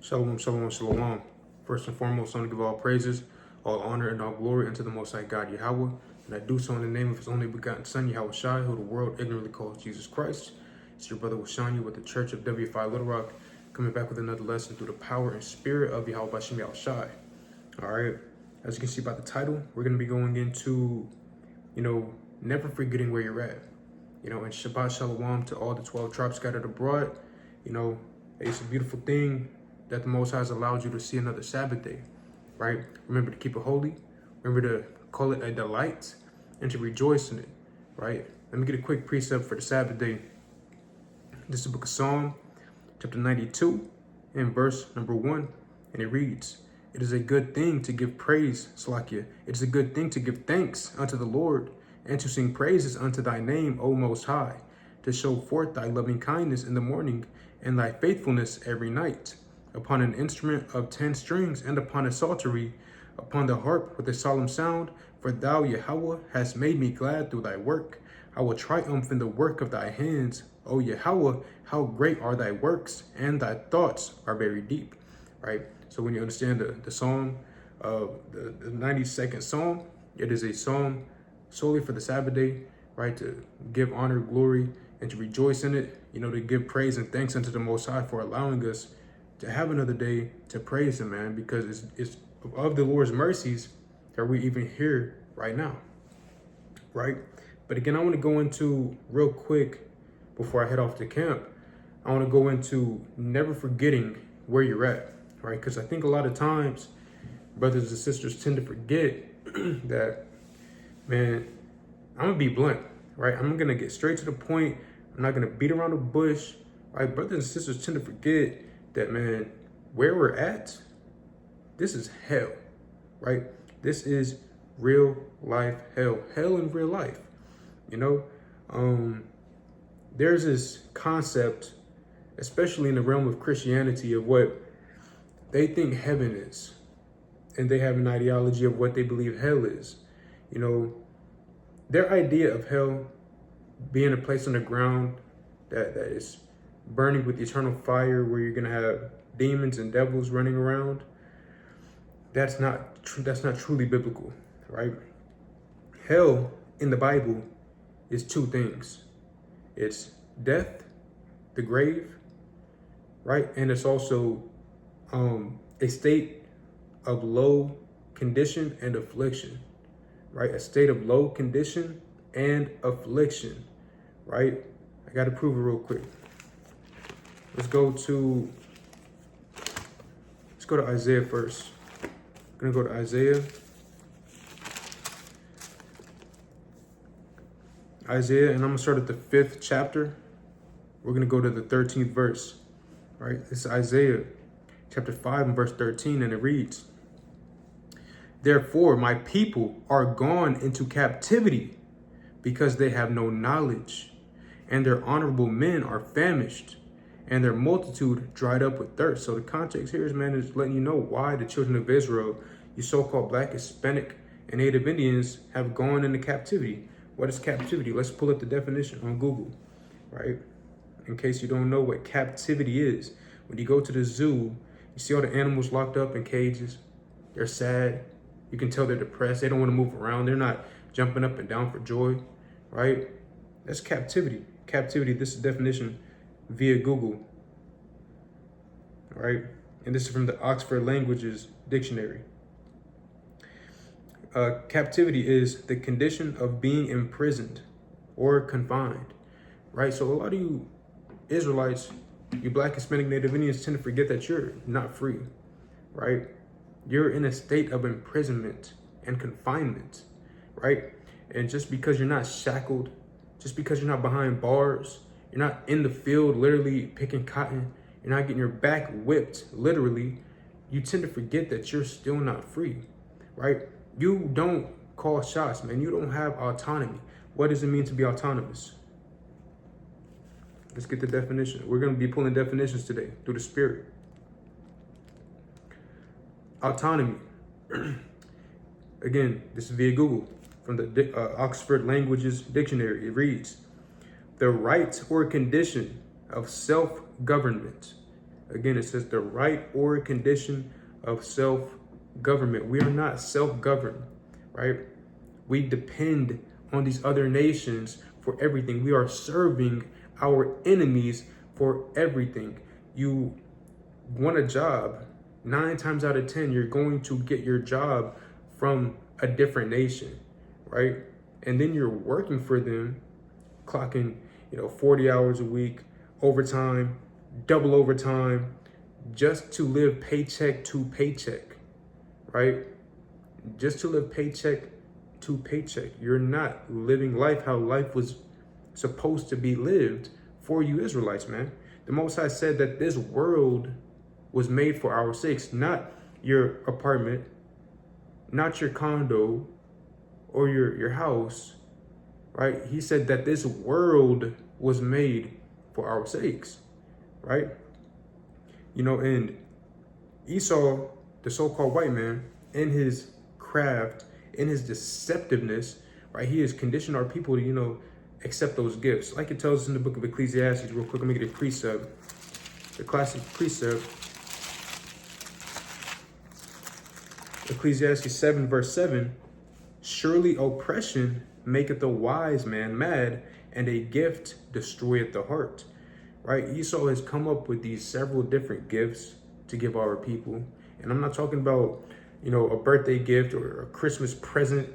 Shalom, shalom, shalom. First and foremost, I want to give all praises, all honor, and all glory unto the Most High God, Yahweh. And I do so in the name of His only begotten Son, Yahweh Shai, who the world ignorantly calls Jesus Christ. It's your brother Washanya with the Church of WFI Little Rock, coming back with another lesson through the power and spirit of Yahweh Bashem Yahweh Shai. All right, as you can see by the title, we're going to be going into, never forgetting where you're at. And Shabbat Shalom to all the 12 tribes scattered abroad. It's a beautiful thing that the Most High has allowed you to see another Sabbath day, right? Remember to keep it holy. Remember to call it a delight and to rejoice in it, right? Let me get a quick precept for the Sabbath day. This is the book of Psalm, chapter 92, and verse number 1, and it reads, "It is a good thing to give praise, Slakia. It is a good thing to give thanks unto the Lord, and to sing praises unto thy name, O Most High, to show forth thy loving kindness in the morning, and thy faithfulness every night, upon an instrument of 10 strings, and upon a psaltery, upon the harp with a solemn sound. For thou, Yahweh, hast made me glad through thy work. I will triumph in the work of thy hands. O Yahweh, how great are thy works, and thy thoughts are very deep." Right? So when you understand the psalm, the 92nd psalm, it is a psalm solely for the Sabbath day, right? To give honor, glory, and to rejoice in it, to give praise and thanks unto the Most High for allowing us to have another day to praise Him, man, because it's of the Lord's mercies that we're even here right now, right? But again, I want to go into real quick before I head off to camp. I want to go into never forgetting where you're at, right? Because I think a lot of times brothers and sisters tend to forget that, man, I'm going to be blunt, right? I'm going to get straight to the point. I'm not going to beat around the bush, right? Brothers and sisters tend to forget that, man, where we're at, this is hell, right? This is real life hell in real life. There's this concept, especially in the realm of Christianity, of what they think heaven is, and they have an ideology of what they believe hell is. Their idea of hell being a place on the ground that is burning with eternal fire, where you're gonna have demons and devils running around, that's not truly biblical, right? Hell in the Bible is two things. It's death, the grave, right? And it's also a state of low condition and affliction, right? A state of low condition and affliction, right? I got to prove it real quick. Let's go to Isaiah first. I'm gonna go to Isaiah, and I'm gonna start at the 5th chapter. We're gonna go to the 13th verse, right? This is Isaiah chapter 5 and verse 13, and it reads, "Therefore my people are gone into captivity, because they have no knowledge, and their honorable men are famished, and their multitude dried up with thirst." So the context here is letting you know why the children of Israel, you so-called Black, Hispanic, and Native Indians, have gone into captivity. What is captivity? Let's pull up the definition on Google, right? In case you don't know what captivity is. When you go to the zoo, you see all the animals locked up in cages. They're sad. You can tell they're depressed. They don't want to move around. They're not jumping up and down for joy, right? That's captivity. Captivity, this is the definition via Google, right? And this is from the Oxford Languages Dictionary. Captivity is the condition of being imprisoned or confined, right? So a lot of you Israelites, you Black, Hispanic, Native Indians, tend to forget that you're not free, right? You're in a state of imprisonment and confinement, right? And just because you're not shackled, just because you're not behind bars, you're not in the field literally picking cotton, you're not getting your back whipped literally, you tend to forget that you're still not free, right? You don't call shots, man. You don't have autonomy. What does it mean to be autonomous? Let's get the definition. We're going to be pulling definitions today through the Spirit. Autonomy. Again, this is via Google from the Oxford Languages Dictionary. It reads, "The right or condition of self-government, Again, it says the right or condition of self-government. We are not self-governed, right? We depend on these other nations for everything. We are serving our enemies for everything. You want a job, 9 times out of 10, you're going to get your job from a different nation, right? And then you're working for them, clocking, 40 hours a week, overtime, double overtime, just to live paycheck to paycheck, right? Just to live paycheck to paycheck. You're not living life how life was supposed to be lived for you Israelites, man. The Most High said that this world was made for our sakes, not your apartment, not your condo or your house, right? He said that this world was made for our sakes, right? And Esau, the so-called white man, in his craft, in his deceptiveness, right? He has conditioned our people to, accept those gifts. Like it tells us in the book of Ecclesiastes, real quick, let me get a precept, the classic precept. Ecclesiastes 7, verse 7, surely oppression maketh a wise man mad, and a gift destroyeth the heart, right? Esau has come up with these several different gifts to give our people. And I'm not talking about, a birthday gift or a Christmas present,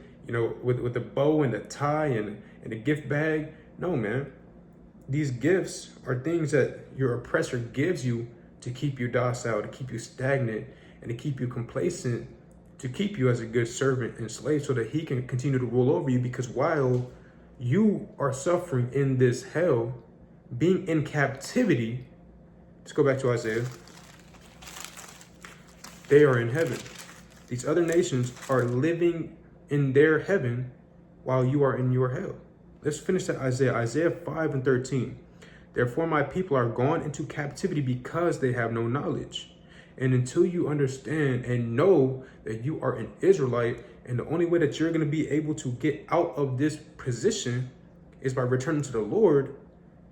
with a bow and a tie and a gift bag. No, man. These gifts are things that your oppressor gives you to keep you docile, to keep you stagnant, and to keep you complacent, to keep you as a good servant and slave so that he can continue to rule over you. Because while you are suffering in this hell, being in captivity, let's go back to Isaiah, they are in heaven. These other nations are living in their heaven while you are in your hell. Let's finish that Isaiah 5 and 13. Therefore, my people are gone into captivity because they have no knowledge. And until you understand and know that you are an Israelite, and the only way that you're going to be able to get out of this position is by returning to the Lord,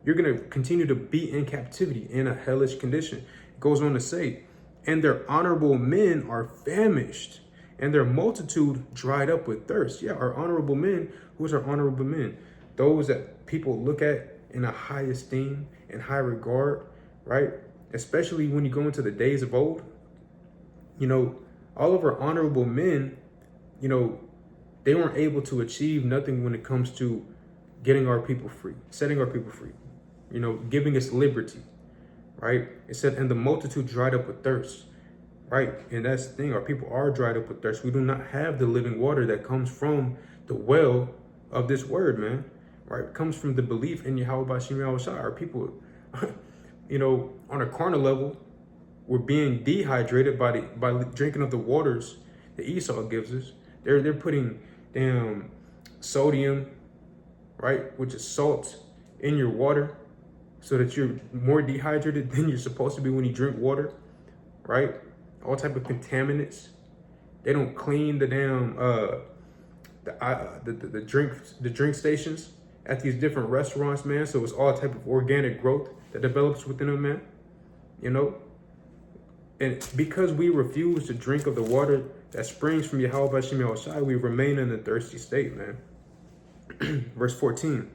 you're going to continue to be in captivity in a hellish condition. It goes on to say, and their honorable men are famished, and their multitude dried up with thirst. Yeah, our honorable men. Who's our honorable men? Those that people look at in a high esteem and high regard, right? Especially when you go into the days of old. All of our honorable men, they weren't able to achieve nothing when it comes to getting our people free, setting our people free, giving us liberty, right? It said, and the multitude dried up with thirst, right? And that's the thing, our people are dried up with thirst. We do not have the living water that comes from the well of this word, man, right? It comes from the belief in Yahweh Bashim Yahushua. Our people, on a carnal level, we're being dehydrated by drinking of the waters that Esau gives us. They're putting sodium, right, which is salt, in your water, so that you're more dehydrated than you're supposed to be when you drink water, right? All type of contaminants. They don't clean the the drink stations at these different restaurants, man. So it's all type of organic growth that develops within them, man. And because we refuse to drink of the water that springs from Yahweh Bashim Yahushai, we remain in a thirsty state, man. Verse 14.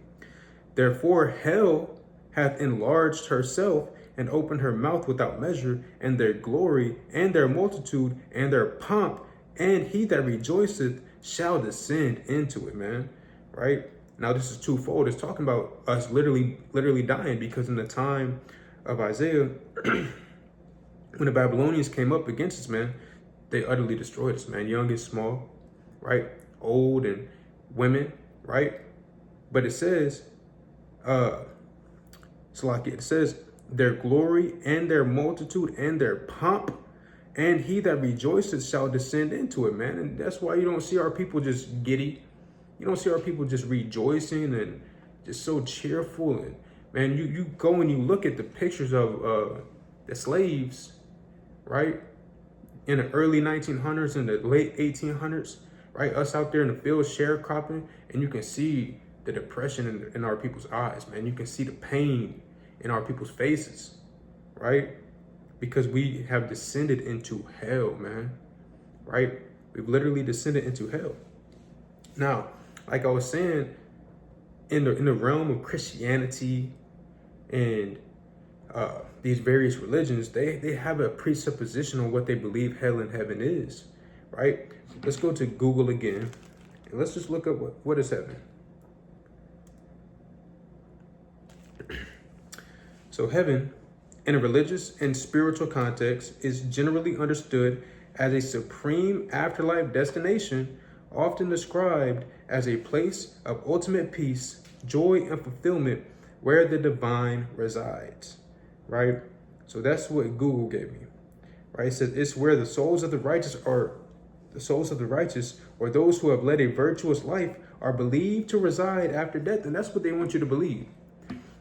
Therefore, hell hath enlarged herself and opened her mouth without measure, and their glory and their multitude and their pomp, and he that rejoiceth shall descend into it, man. Right? Now this is twofold. It's talking about us literally dying, because in the time of Isaiah, when the Babylonians came up against us, man, they utterly destroyed us, man. Young and small, right? Old and women, right? But it says, it says, their glory and their multitude and their pomp, and he that rejoices shall descend into it, man. And that's why you don't see our people just giddy. You don't see our people just rejoicing and just so cheerful. And man, you go and you look at the pictures of the slaves, right? In the early 1900s and the late 1800s, right? Us out there in the field sharecropping, and you can see the depression in our people's eyes, man. You can see the pain in our people's faces, right? because we have descended into hell, man, right? We've literally descended into hell. Now, like I was saying, in the realm of Christianity and these various religions, they have a presupposition on what they believe hell and heaven is, right? Let's go to Google again, and let's just look up what is heaven. So heaven, in a religious and spiritual context, is generally understood as a supreme afterlife destination, often described as a place of ultimate peace, joy, and fulfillment where the divine resides, right? So that's what Google gave me, right? It says it's where the souls of the righteous, or those who have led a virtuous life, are believed to reside after death. And that's what they want you to believe.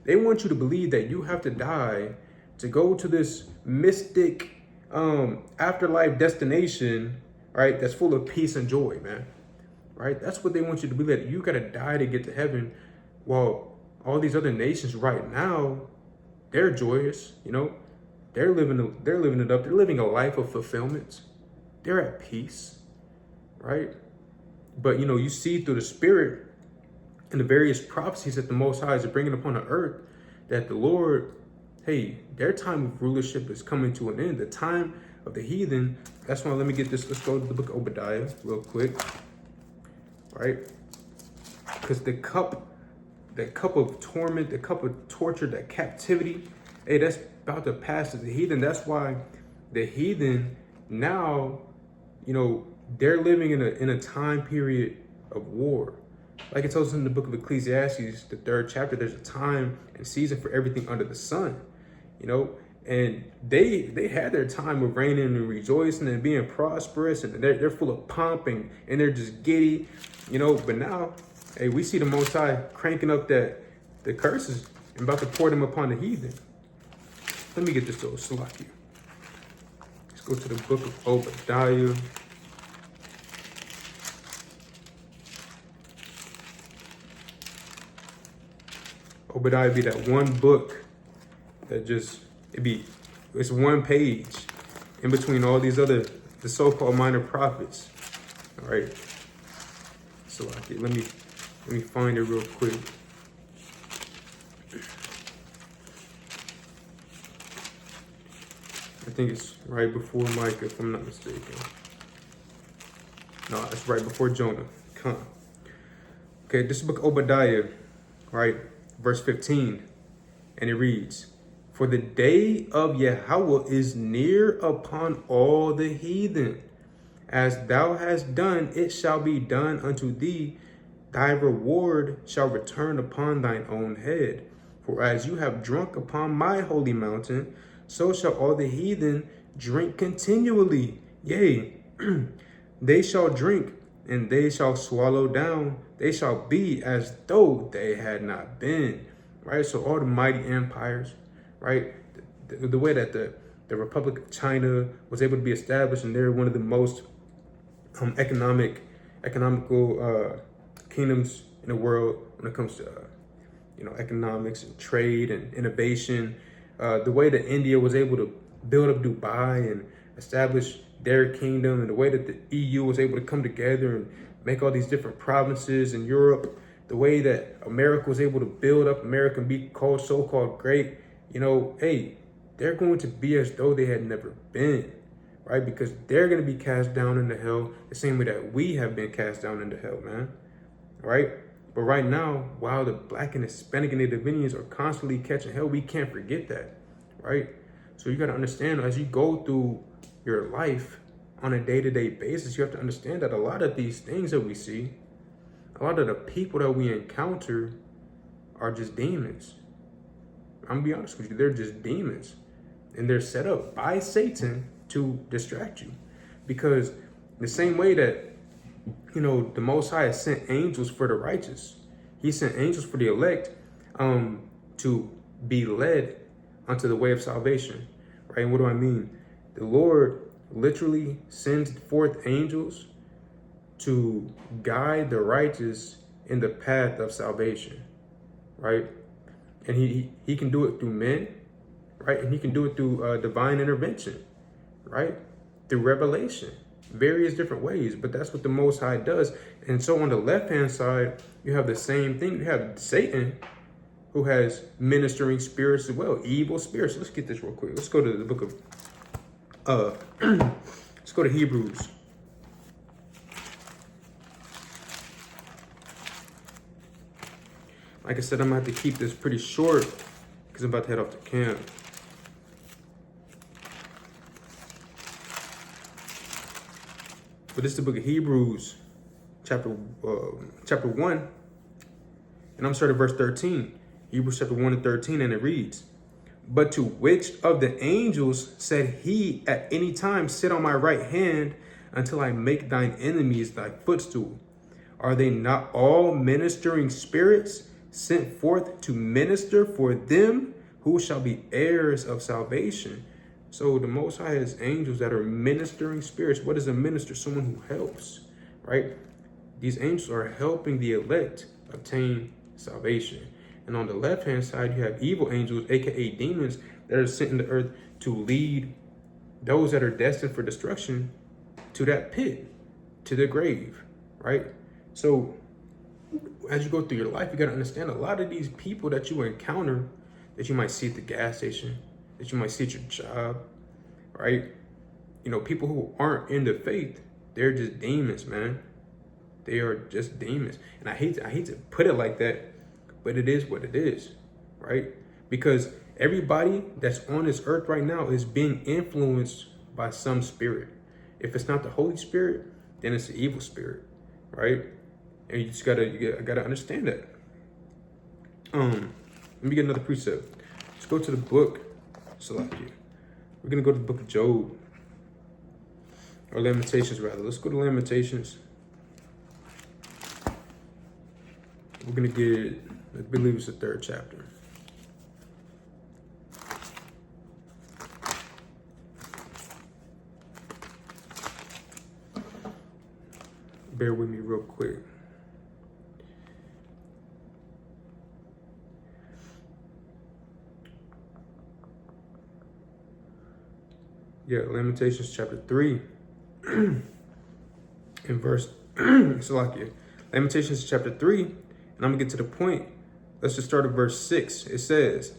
They want you to believe that you have to die to go to this mystic afterlife destination, right? That's full of peace and joy, man, right? That's what they want you to believe, that you got to die to get to heaven. Well, all these other nations right now, they're joyous, you know, they're living it up. They're living a life of fulfillment. They're at peace, right? But, you know, you see through the Spirit and the various prophecies that the Most High is bringing upon the earth, that the Lord, hey, their time of rulership is coming to an end. The time of the heathen. That's why, let me get this. Let's go to the book of Obadiah real quick, right? Because the cup of torment, the cup of torture, that captivity, hey, that's about to pass to the heathen. That's why the heathen now, you know, they're living in a time period of war. Like it tells us in the book of Ecclesiastes, the 3rd chapter, there's a time and season for everything under the sun, you know, and they had their time of reigning and rejoicing and being prosperous, and they're full of pomp and they're just giddy, you know. But now, hey, we see the Most High cranking up the curses and about to pour them upon the heathen. Let me get this little Salaki. Let's go to the book of Obadiah. Obadiah be that one book that just, it's one page in between all these other, the so-called minor prophets. All right. So let me find it real quick. I think it's right before Micah, if I'm not mistaken. No, it's right before Jonah. Okay, this is book of Obadiah, right? Verse 15, and it reads, "For the day of Yahweh is near upon all the heathen. As thou hast done, it shall be done unto thee. Thy reward shall return upon thine own head. For as you have drunk upon my holy mountain, so shall all the heathen drink continually. Yea, they shall drink, and they shall swallow down. They shall be as though they had not been." Right? So all the mighty empires, right? The way that the Republic of China was able to be established, and they're one of the most economical kingdoms in the world when it comes to economics and trade and innovation. The way that India was able to build up Dubai and establish their kingdom, and the way that the EU was able to come together and make all these different provinces in Europe, the way that America was able to build up America and be called so-called great, hey, they're going to be as though they had never been, right? Because they're going to be cast down into hell the same way that we have been cast down into hell, man, right? But right now, while the Black and Hispanic and Native Indians are constantly catching hell, we can't forget that, right? So you got to understand, as you go through your life on a day-to-day basis, you have to understand that a lot of these things that we see, a lot of the people that we encounter are just demons. I'm gonna be honest with you, they're just demons. And they're set up by Satan to distract you. Because the same way that, the Most High has sent angels for the righteous, he sent angels for the elect to be led onto the way of salvation, right? And what do I mean? The Lord literally sends forth angels to guide the righteous in the path of salvation, right? And he can do it through men, right? And he can do it through divine intervention, right? Through revelation, various different ways. But that's what the Most High does. And so on the left-hand side, you have the same thing. You have Satan, who has ministering spirits as well, evil spirits. Let's get this real quick. Let's go to the book of, let's go to Hebrews. Like I said, I'm gonna have to keep this pretty short because I'm about to head off to camp. But this is the book of Hebrews, chapter 1, and I'm starting at verse 13. Hebrews chapter 1 and 13, and it reads, "But to which of the angels said he at any time, sit on my right hand until I make thine enemies thy footstool? Are they not all ministering spirits sent forth to minister for them who shall be heirs of salvation?" So the Most High has angels that are ministering spirits. What is a minister? Someone who helps, right? These angels are helping the elect obtain salvation. And on the left-hand side, you have evil angels, aka demons, that are sent in the earth to lead those that are destined for destruction to that pit, to the grave, right? So as you go through your life, you got to understand a lot of these people that you encounter, that you might see at the gas station, that you might see at your job, right? You know, people who aren't in the faith, they're just demons, man. They are just demons. And I hate to put it like that, but it is what it is, right? Because everybody that's on this earth right now is being influenced by some spirit. If it's not the Holy Spirit, then it's the evil spirit, right? And you just gotta understand that. Let me get another precept. Let's go to the book. Salakia. We're gonna go to the book of Job, or Lamentations rather. Let's go to Lamentations. We're gonna get, I believe it's the 3rd chapter. Bear with me real quick. Yeah, Lamentations chapter 3 and verse Salakia. Lamentations chapter 3, and I'm gonna get to the point. Let's just start at verse 6. It says,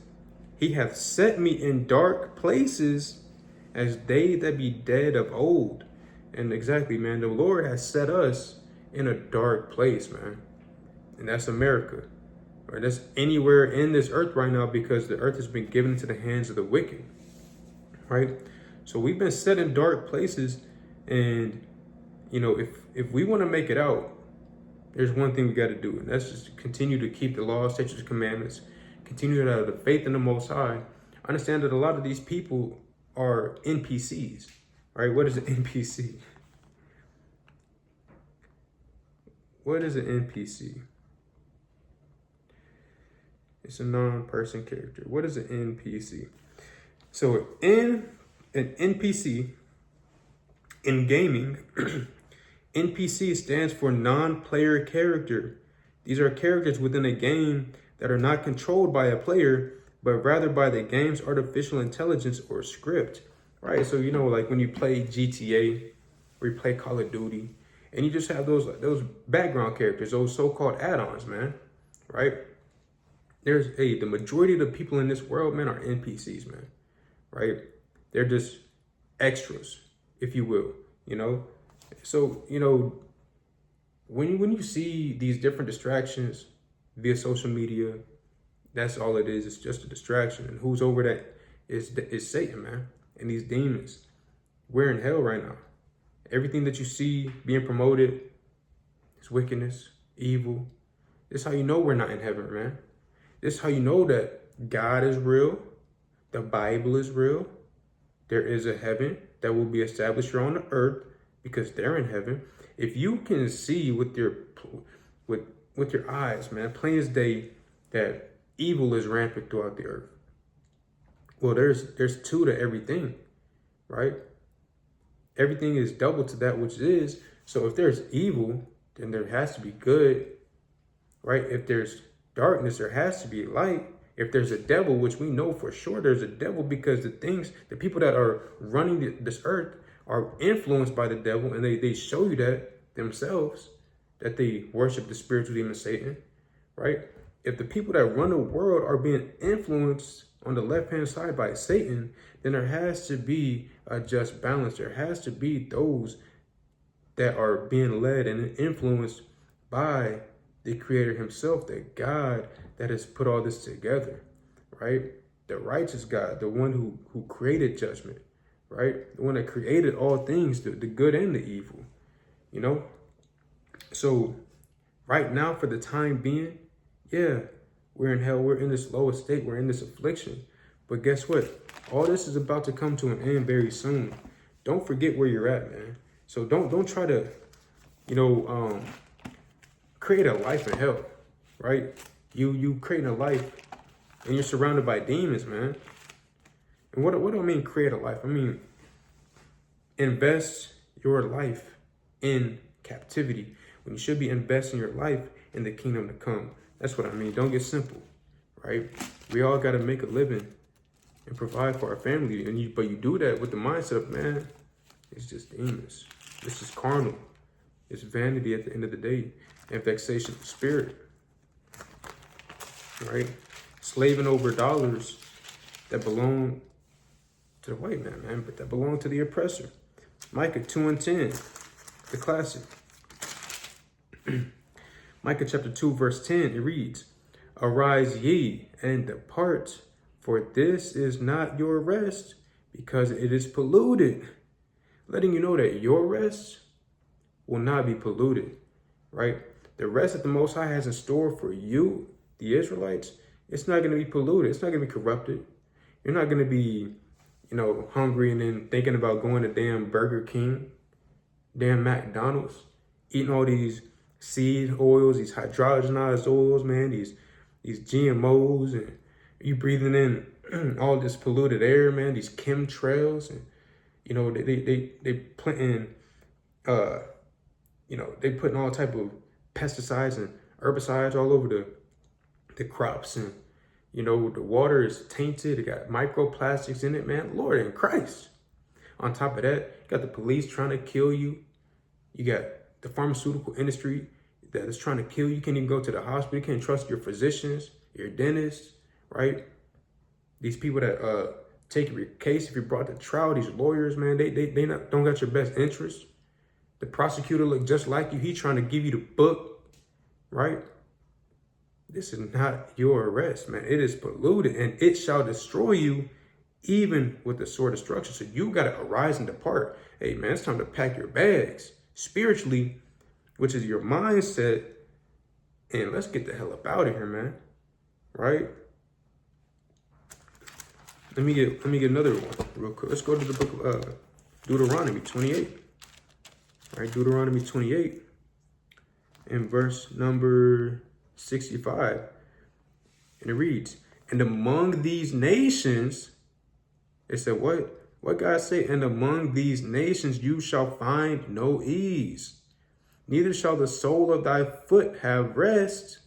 "He hath set me in dark places as they that be dead of old." And exactly, man, the Lord has set us in a dark place, man. And that's America. Right? That's anywhere in this earth right now, because the earth has been given into the hands of the wicked. Right? So we've been set in dark places, and you know, if we want to make it out, there's one thing we got to do, and that's just continue to keep the laws, statutes, commandments, continue to have the faith in the Most High. Understand that a lot of these people are NPCs, right? What is an NPC? What is an NPC? It's a non-person character. What is an NPC? So an NPC in gaming, NPC stands for non-player character. These are characters within a game that are not controlled by a player, but rather by the game's artificial intelligence or script, right? So, you know, like when you play GTA or you play Call of Duty, and you just have those background characters, those so-called add-ons, man, right? The majority of the people in this world, man, are NPCs, man, right? They're just extras, if you will, you know? So, you know, when you see these different distractions via social media, that's all it is. It's just a distraction. And who's over that is Satan, man, and these demons. We're in hell right now. Everything that you see being promoted is wickedness, evil. This is how you know we're not in heaven, man. This is how you know that God is real. The Bible is real. There is a heaven that will be established here on the earth because they're in heaven. If you can see with your eyes, man, plain as day, that evil is rampant throughout the earth. Well, there's two to everything, right? Everything is double to that which is. So if there's evil, then there has to be good, right? If there's darkness, there has to be light. If there's a devil, which we know for sure there's a devil, because the people that are running this earth are influenced by the devil, and they show you that themselves, that they worship the spiritual demon Satan, right? If the people that run the world are being influenced on the left-hand side by Satan, then there has to be a just balance. There has to be those that are being led and influenced by the Creator himself, the God that has put all this together, right? The righteous God, the one who created judgment, right? The one that created all things, the good and the evil, you know? So right now, for the time being, yeah, we're in hell. We're in this lowest state. We're in this affliction. But guess what? All this is about to come to an end very soon. Don't forget where you're at, man. So don't try to, create a life in hell, right? You creating a life and you're surrounded by demons, man. And what do I mean create a life? I mean, invest your life in captivity when you should be investing your life in the kingdom to come. That's what I mean. Don't get simple, right? We all got to make a living and provide for our family. But you do that with the mindset of, man, it's just demons. This is carnal. It's vanity at the end of the day and vexation of spirit, right? Slaving over dollars that belong to the white man, but that belong to the oppressor. Micah 2:10, the classic. Micah chapter 2, verse 10, it reads, "Arise ye and depart, for this is not your rest, because it is polluted." Letting you know that your rest will not be polluted, right? The rest that the Most High has in store for you, the Israelites, it's not going to be polluted. It's not going to be corrupted. You're not going to be, hungry and then thinking about going to damn Burger King, damn McDonald's, eating all these seed oils, these hydrogenized oils, man, these GMOs, and you breathing in all this polluted air, man, these chemtrails, and they planting, they putting all type of pesticides and herbicides all over the crops, and the water is tainted. It got microplastics in it, man. Lord in Christ. On top of that, you got the police trying to kill you. You got the pharmaceutical industry that is trying to kill you. You can't even go to the hospital. You can't trust your physicians, your dentists, right? These people that take your case if you brought to trial, these lawyers, man, they don't got your best interest. The prosecutor look just like you. He trying to give you the book, right? This is not your arrest, man. It is polluted, and it shall destroy you even with the sword of destruction. So you got to arise and depart. Hey, man, it's time to pack your bags spiritually, which is your mindset, and let's get the hell up out of here, man, right? Let me get another one real quick. Let's go to the book of Deuteronomy 28. All right, Deuteronomy 28 and verse number 65. And it reads, "And among these nations," it said what? What God say? "And among these nations you shall find no ease, neither shall the sole of thy foot have rest,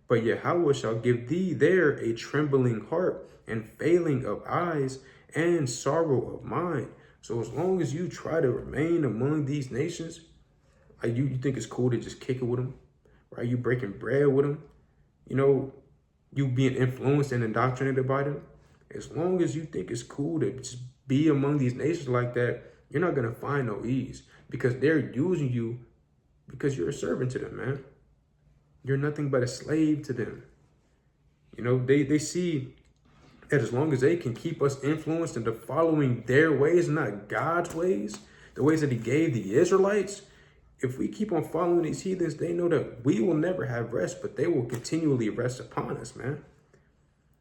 but Yahweh shall give thee there a trembling heart and failing of eyes and sorrow of mind." So as long as you try to remain among these nations, like you think it's cool to just kick it with them, right? You breaking bread with them, you being influenced and indoctrinated by them. As long as you think it's cool to just be among these nations like that, you're not going to find no ease, because they're using you because you're a servant to them, man. You're nothing but a slave to them. They see that as long as they can keep us influenced into following their ways, not God's ways, the ways that he gave the Israelites, if we keep on following these heathens, they know that we will never have rest, but they will continually rest upon us, man.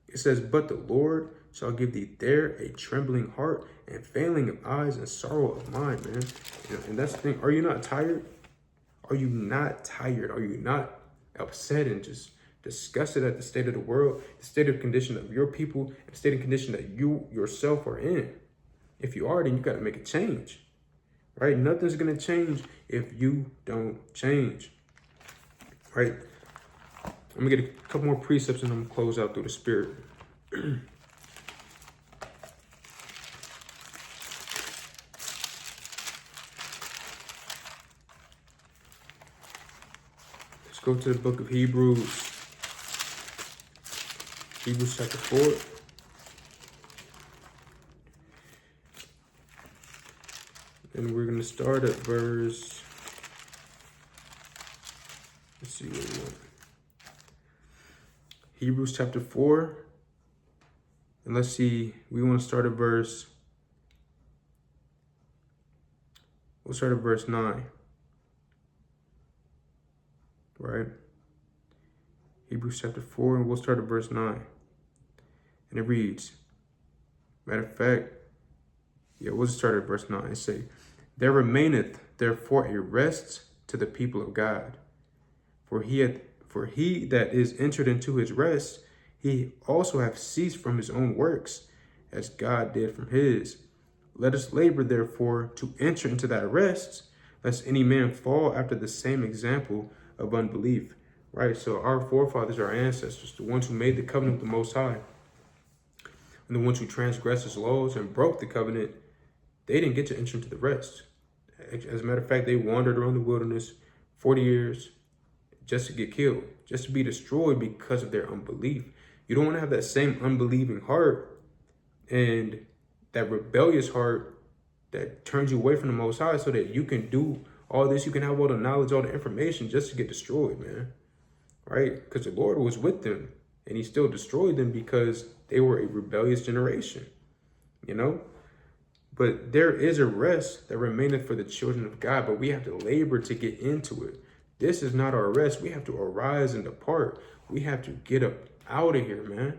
It says, "But the Lord shall give thee there a trembling heart and failing of eyes and sorrow of mind," man. And that's the thing. Are you not tired? Are you not tired? Are you not upset and just disgusted at the state of the world, the state of condition of your people, the state of condition that you yourself are in? If you are, then you got to make a change, right? Nothing's going to change if you don't change, right? I'm going to get a couple more precepts and I'm going to close out through the Spirit. Let's go to the book of Hebrews. Hebrews chapter 4. And we're going to start at verse, let's see what we want. Hebrews chapter 4. And let's see, we want to start at verse, we'll start at verse 9. Right? Hebrews chapter 4, and we'll start at verse 9. And it reads, matter of fact, we'll just start at verse 9 and say, there remaineth therefore a rest to the people of God. For he that is entered into his rest, he also hath ceased from his own works, as God did from his. Let us labor therefore to enter into that rest, lest any man fall after the same example of unbelief. Right? So our forefathers, our ancestors, the ones who made the covenant with the Most High, and the ones who transgressed his laws and broke the covenant, they didn't get to enter into the rest. As a matter of fact, they wandered around the wilderness 40 years just to get killed, just to be destroyed because of their unbelief. You don't want to have that same unbelieving heart and that rebellious heart that turns you away from the Most High so that you can do all this, you can have all the knowledge, all the information just to get destroyed, man. Right? Because the Lord was with them and he still destroyed them because they were a rebellious generation, you know? But there is a rest that remaineth for the children of God, but we have to labor to get into it. This is not our rest. We have to arise and depart. We have to get up out of here, man.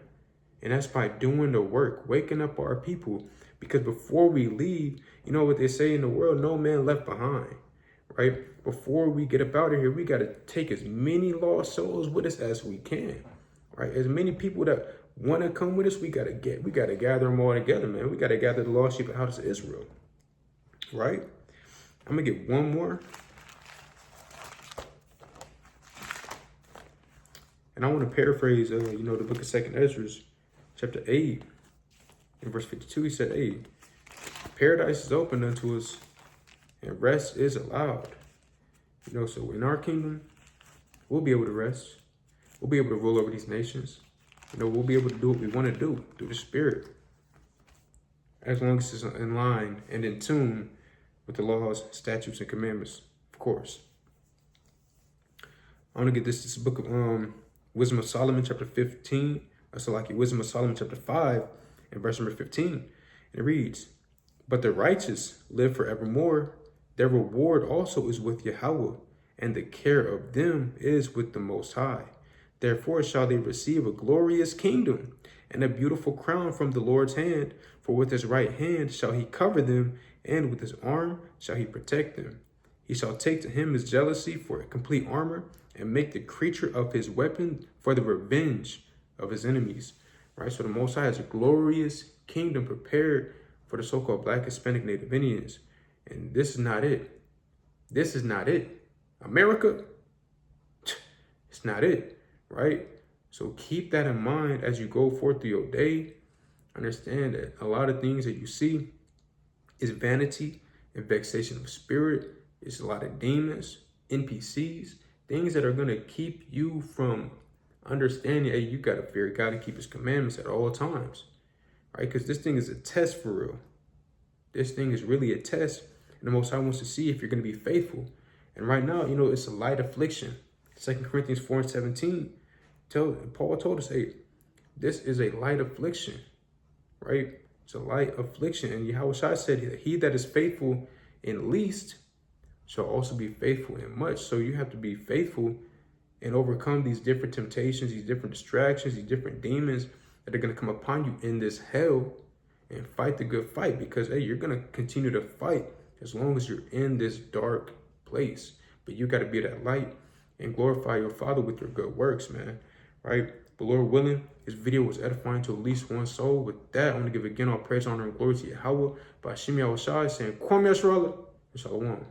And that's by doing the work, waking up our people. Because before we leave, you know what they say in the world, no man left behind, right? Before we get up out of here, we got to take as many lost souls with us as we can, right? As many people that want to come with us, we got to gather them all together, man. We got to gather the lost sheep of the house of Israel, right? I'm going to get one more. And I want to paraphrase, the book of 2nd Ezra, chapter 8, in verse 52. He said, hey, paradise is open unto us and rest is allowed. So in our kingdom, we'll be able to rest. We'll be able to rule over these nations. We'll be able to do what we want to do through the Spirit, as long as it's in line and in tune with the laws, statutes, and commandments, of course. I want to get this book of Wisdom of Solomon, chapter 15. Wisdom of Solomon, chapter 5, and verse number 15. And it reads, but the righteous live forevermore. Their reward also is with Yahweh, and the care of them is with the Most High. Therefore shall they receive a glorious kingdom and a beautiful crown from the Lord's hand. For with his right hand shall he cover them, and with his arm shall he protect them. He shall take to him his jealousy for a complete armor, and make the creature of his weapon for the revenge of his enemies. Right? So the Most High has a glorious kingdom prepared for the so-called Black, Hispanic, Native Indians. And this is not it. This is not it. America, it's not it. Right? So keep that in mind as you go forth through your day. Understand that a lot of things that you see is vanity and vexation of spirit. It's a lot of demons, NPCs, things that are going to keep you from understanding, hey, you got to fear God and keep his commandments at all times. Right? Because this thing is a test for real. This thing is really a test. And the Most High wants to see if you're going to be faithful. And right now, it's a light affliction. 2 Corinthians 4:17. Paul told us, hey, this is a light affliction, right? It's a light affliction. And Yahushua said, he that is faithful in least shall also be faithful in much. So you have to be faithful and overcome these different temptations, these different distractions, these different demons that are going to come upon you in this hell, and fight the good fight. Because, hey, you're going to continue to fight as long as you're in this dark place. But you got to be that light and glorify your Father with your good works, man. Right? But Lord willing, this video was edifying to at least one soul. With that, I want to give again all praise, honor, and glory to Yahweh by Hashem Yahushua, saying, Kwam Yasharallah, and Shalom.